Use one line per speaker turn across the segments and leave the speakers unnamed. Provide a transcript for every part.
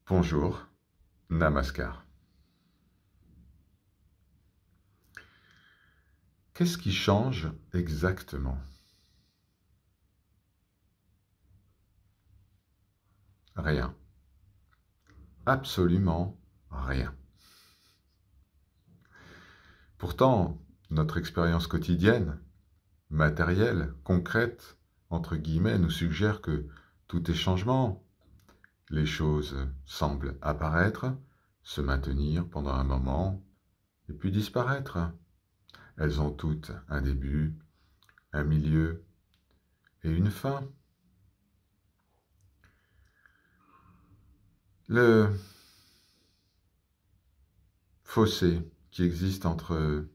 Bonjour, Namaskar. Qu'est-ce qui change exactement? Rien. Absolument rien. Pourtant, notre expérience quotidienne, matérielle, concrète, entre guillemets, nous suggère que tout est changement. Les choses semblent apparaître, se maintenir pendant un moment, et puis disparaître. Elles ont toutes un début, un milieu et une fin. Le fossé qui existe entre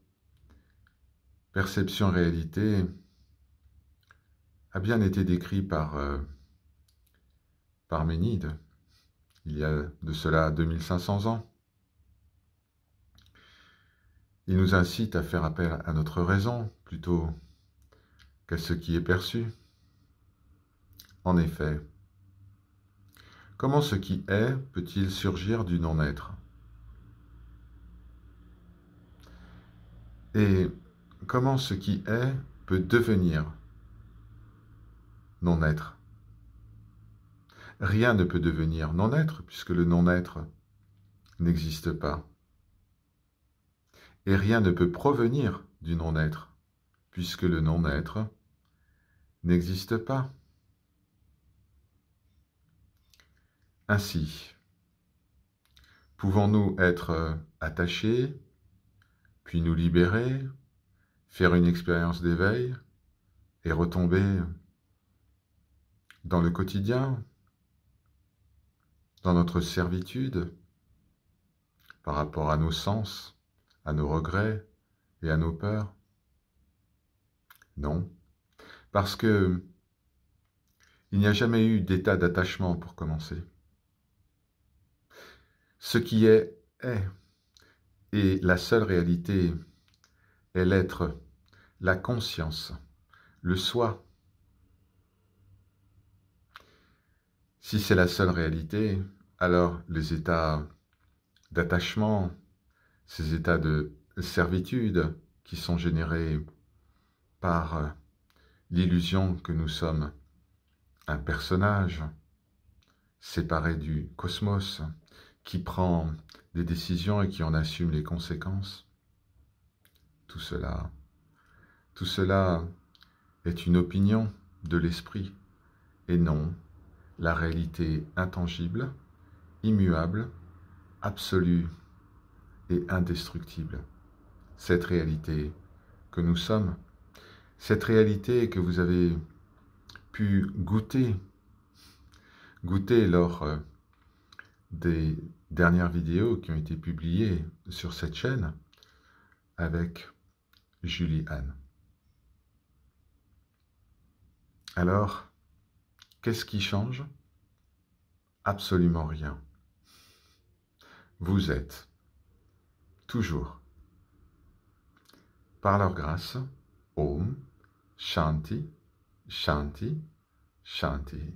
perception et réalité a bien été décrit par Parménide, il y a de cela 2500 ans. Il nous incite à faire appel à notre raison plutôt qu'à ce qui est perçu. En effet, comment ce qui est peut-il surgir du non-être? Et comment ce qui est peut devenir non-être? Rien ne peut devenir non-être puisque le non-être n'existe pas. Et rien ne peut provenir du non-être puisque le non-être n'existe pas. Ainsi, pouvons-nous être attachés, puis nous libérer, faire une expérience d'éveil et retomber dans le quotidien, dans notre servitude, par rapport à nos sens, à nos regrets et à nos peurs? Non, parce que il n'y a jamais eu d'état d'attachement pour commencer. Ce qui est, et la seule réalité est l'être, la conscience, le soi. Si c'est la seule réalité, alors les états d'attachement, ces états de servitude qui sont générés par l'illusion que nous sommes un personnage séparé du cosmos qui prend des décisions et qui en assume les conséquences, tout cela est une opinion de l'esprit et non la réalité intangible, immuable, absolue et indestructible. Cette réalité que nous sommes, cette réalité que vous avez pu goûter lors des dernières vidéos qui ont été publiées sur cette chaîne avec Julie-Anne. Alors, qu'est-ce qui change? Absolument rien. Vous êtes toujours, par leur grâce, Om, Shanti, Shanti, Shanti.